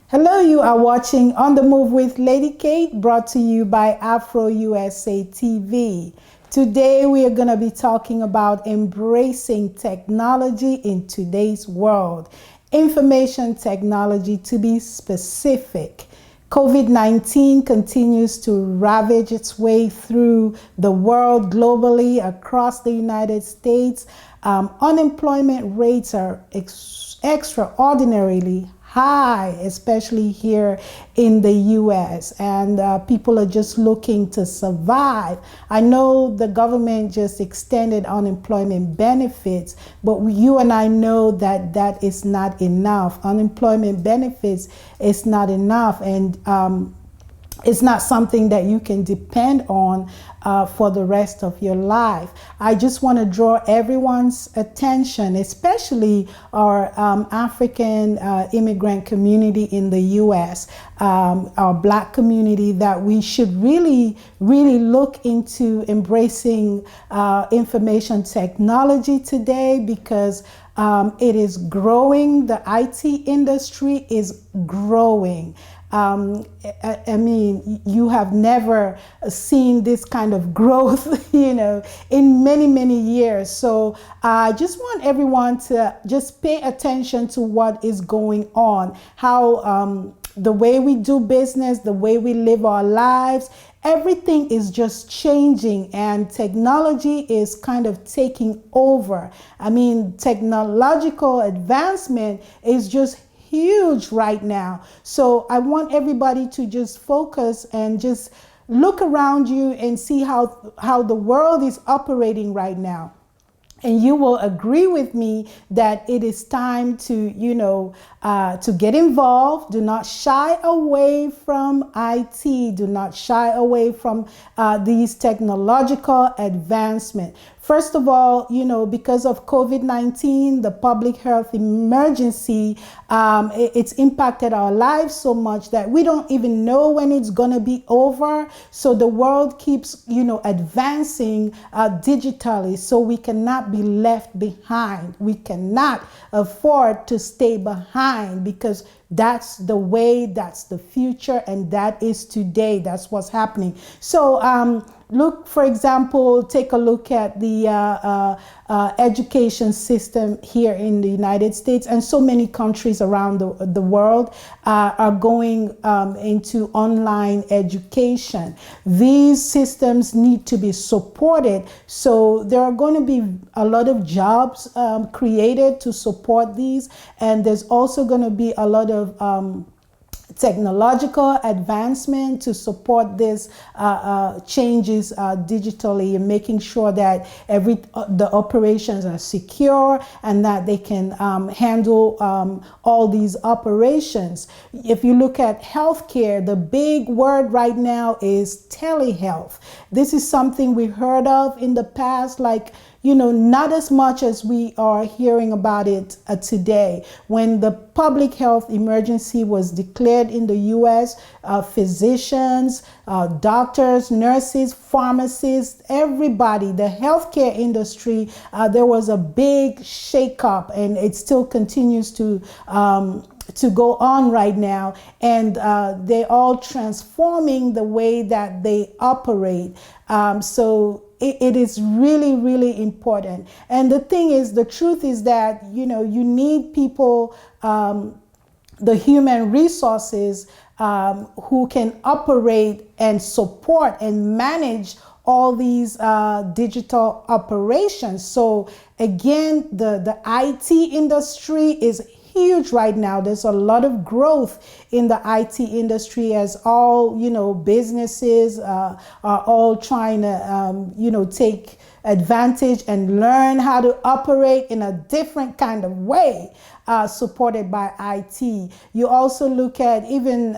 Hello, you are watching On the Move with Lady Kate, brought to you by Afro USA TV. Today we are going to be talking about embracing technology in today's world. Information technology, to be specific. COVID-19 continues to ravage its way through the world globally across the United States. Unemployment rates are extraordinarily high, especially here in the US, and people are just looking to survive. I know the government just extended unemployment benefits, but you and I know that that is not enough. Unemployment benefits is not enough, and it's not something that you can depend on for the rest of your life. I just want to draw everyone's attention, especially our African immigrant community in the U.S., our Black community, that we should really look into embracing information technology today, because it is growing. The IT industry is growing. I mean, you have never seen this kind of growth, in many years. So I just want everyone to just pay attention to what is going on, how the way we do business, the way we live our lives, everything is just changing, and technology is kind of taking over. I mean, technological advancement is just huge right now. So I want everybody to just focus and just look around you and see how the world is operating right now. And you will agree with me that it is time to, to get involved. Do not shy away from IT. Do not shy away from these technological advancements. First of all, because of COVID-19, the public health emergency, it's impacted our lives so much that we don't even know when it's going to be over. So the world keeps, advancing digitally. So we cannot be left behind. We cannot afford to stay behind, because that's the way, that's the future, and that is today. That's what's happening. So look, for example, take a look at the education system here in the United States, and so many countries around the world are going into online education. These systems need to be supported. So there are going to be a lot of jobs created to support these, and there's also going to be a lot of technological advancement to support this changes digitally, and making sure that the operations are secure and that they can handle all these operations. If you look at healthcare, the big word right now is telehealth. This is something we heard of in the past, not as much as we are hearing about it today. When the public health emergency was declared in the U.S., physicians, doctors, nurses, pharmacists, everybody, the healthcare industry, there was a big shakeup, and it still continues to go on right now, and they're all transforming the way that they operate. So it is really important. And the thing is, the truth is that, you need people, the human resources, who can operate and support and manage all these digital operations. So again, the IT industry is huge right now. There's a lot of growth in the IT industry, as all, businesses are all trying to, take advantage and learn how to operate in a different kind of way, supported by IT. You also look at even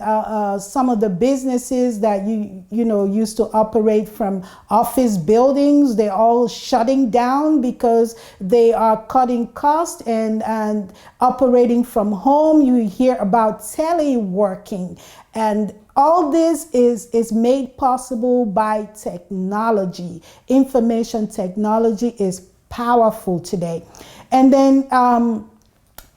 some of the businesses that used to operate from office buildings. They're all shutting down because they are cutting costs and operating from home. You hear about teleworking, and all this is made possible by technology. Information technology is powerful today. And then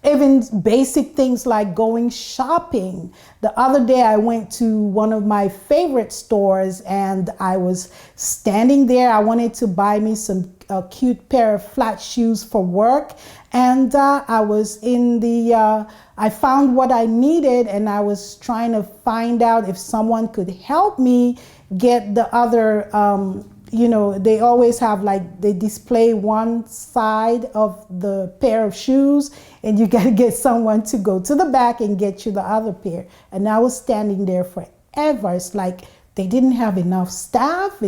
even basic things like going shopping. The other day I went to one of my favorite stores and I was standing there. I wanted to buy me some cute pair of flat shoes for work, and I was in the I found what I needed, and I was trying to find out if someone could help me get the other they always have, like, they display one side of the pair of shoes and you got to get someone to go to the back and get you the other pair. And I was standing there forever. It's like they didn't have enough staff.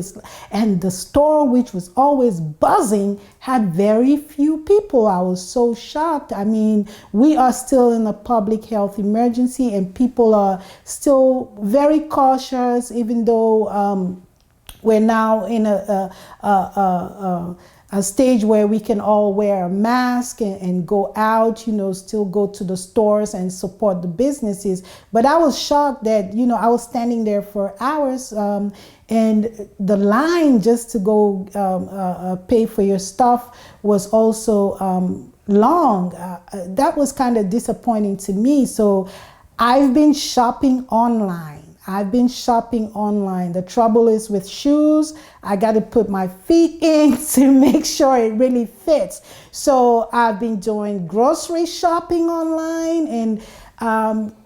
And the store, which was always buzzing, had very few people. I was so shocked. I mean, we are still in a public health emergency and people are still very cautious, even though we're now in a stage where we can all wear a mask and go out, still go to the stores and support the businesses. But I was shocked that, I was standing there for hours and the line just to go pay for your stuff was also long. That was kind of disappointing to me. So I've been shopping online. The trouble is with shoes, I got to put my feet in to make sure it really fits. So I've been doing grocery shopping online, and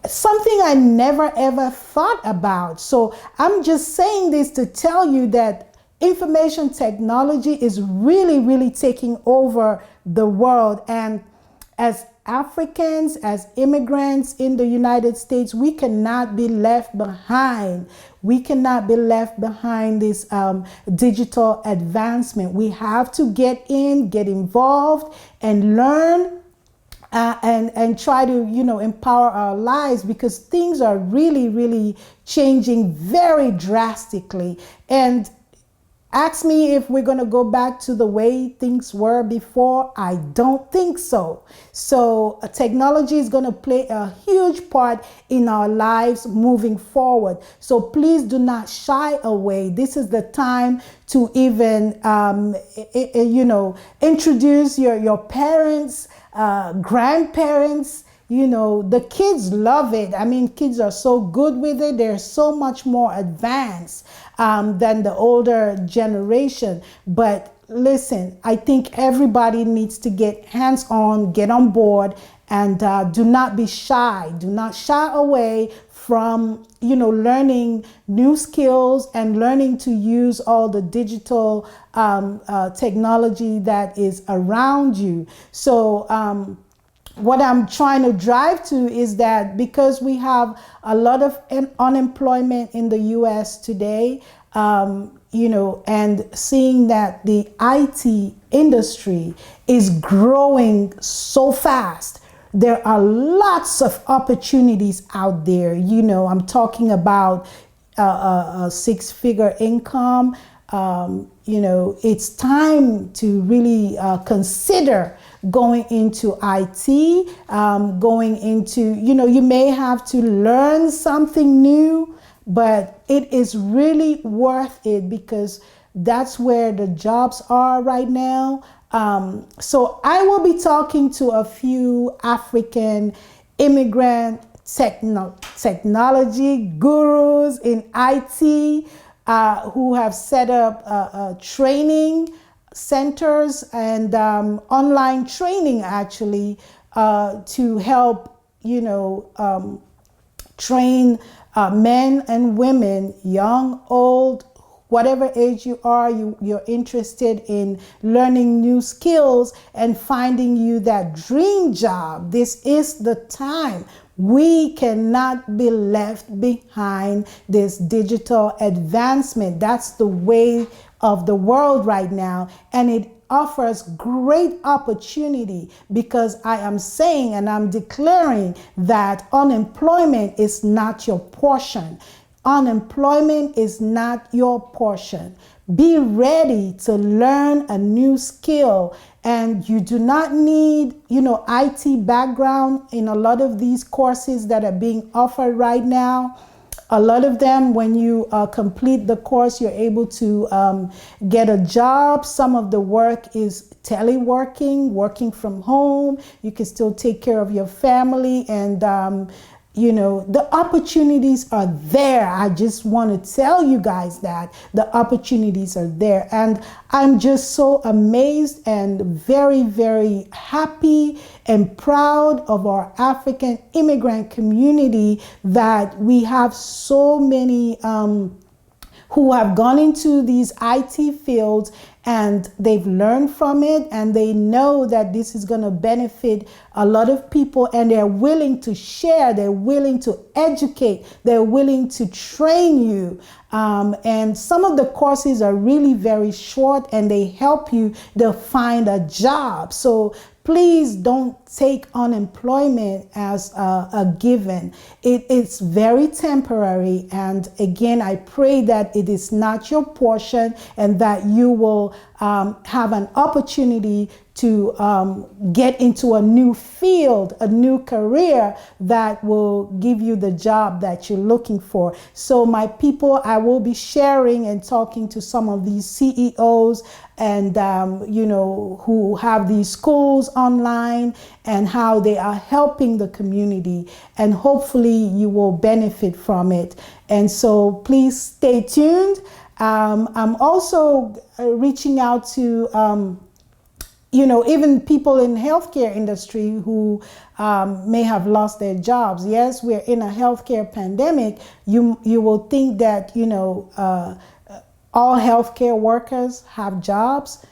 something I never ever thought about. So I'm just saying this to tell you that information technology is really, really taking over the world. And as Africans, as immigrants in the United States, we cannot be left behind. We cannot be left behind this digital advancement. We have to get involved and learn and try to, empower our lives, because things are really, really changing very drastically. And ask me if we're going to go back to the way things were before. I don't think so. So technology is going to play a huge part in our lives moving forward. So please do not shy away. This is the time to even, introduce your parents, grandparents. The kids love it. I mean, kids are so good with it. They're so much more advanced than the older generation. But listen, I think everybody needs to get hands-on, get on board, and do not be shy. Do not shy away from, learning new skills and learning to use all the digital technology that is around you. So, what I'm trying to drive to is that because we have a lot of unemployment in the U.S. today, and seeing that the IT industry is growing so fast, there are lots of opportunities out there. I'm talking about a six-figure income. It's time to really consider going into IT, going into, you may have to learn something new, but it is really worth it because that's where the jobs are right now. So I will be talking to a few African immigrant technology gurus in IT who have set up training centers and online training actually to help train men and women, young, old, whatever age you are, you're interested in learning new skills and finding you that dream job. This is the time. We cannot be left behind this digital advancement. That's the way of the world right now, and it offers great opportunity because I am saying and I'm declaring that unemployment is not your portion. Unemployment is not your portion. Be ready to learn a new skill, and you do not need, IT background in a lot of these courses that are being offered right now. A lot of them, when you complete the course, you're able to get a job. Some of the work is teleworking, working from home. You can still take care of your family, and you know, the opportunities are there. I just want to tell you guys that the opportunities are there. And I'm just so amazed and very, very happy and proud of our African immigrant community that we have so many who have gone into these IT fields and they've learned from it, and they know that this is going to benefit a lot of people, and they're willing to share, they're willing to educate, they're willing to train you. And some of the courses are really very short, and they help you to find a job. So please don't take unemployment as a given. It's very temporary. And again, I pray that it is not your portion, and that you will have an opportunity to get into a new field, a new career that will give you the job that you're looking for. So my people, I will be sharing and talking to some of these CEOs and you know, who have these schools online, and how they are helping the community, and hopefully you will benefit from it. And so please stay tuned. I'm also reaching out to you know, even people in healthcare industry who may have lost their jobs. Yes, we're in a healthcare pandemic. You will think that, you know, all healthcare workers have jobs.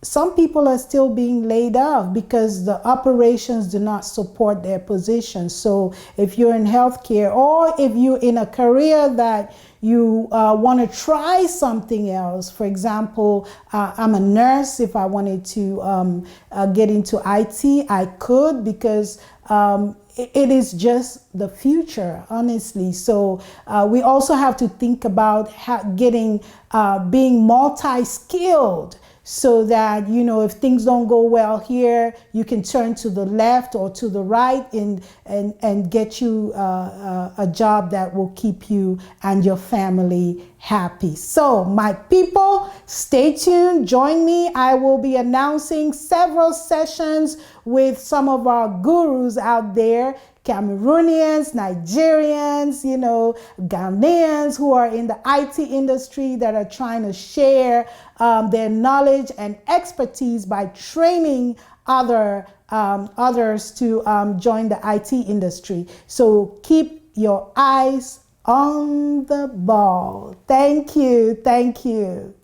Some people are still being laid off because the operations do not support their position. So if you're in healthcare, or if you're in a career that you want to try something else, for example, I'm a nurse. If I wanted to get into IT, I could, because it is just the future, honestly. So we also have to think about being multi-skilled, so that, you know, if things don't go well here, you can turn to the left or to the right and get you a job that will keep you and your family happy. So my people, stay tuned. Join me. I will be announcing several sessions with some of our gurus out there. Cameroonians, Nigerians, you know, Ghanaians who are in the IT industry that are trying to share their knowledge and expertise by training others to join the IT industry. So keep your eyes on the ball. Thank you. Thank you.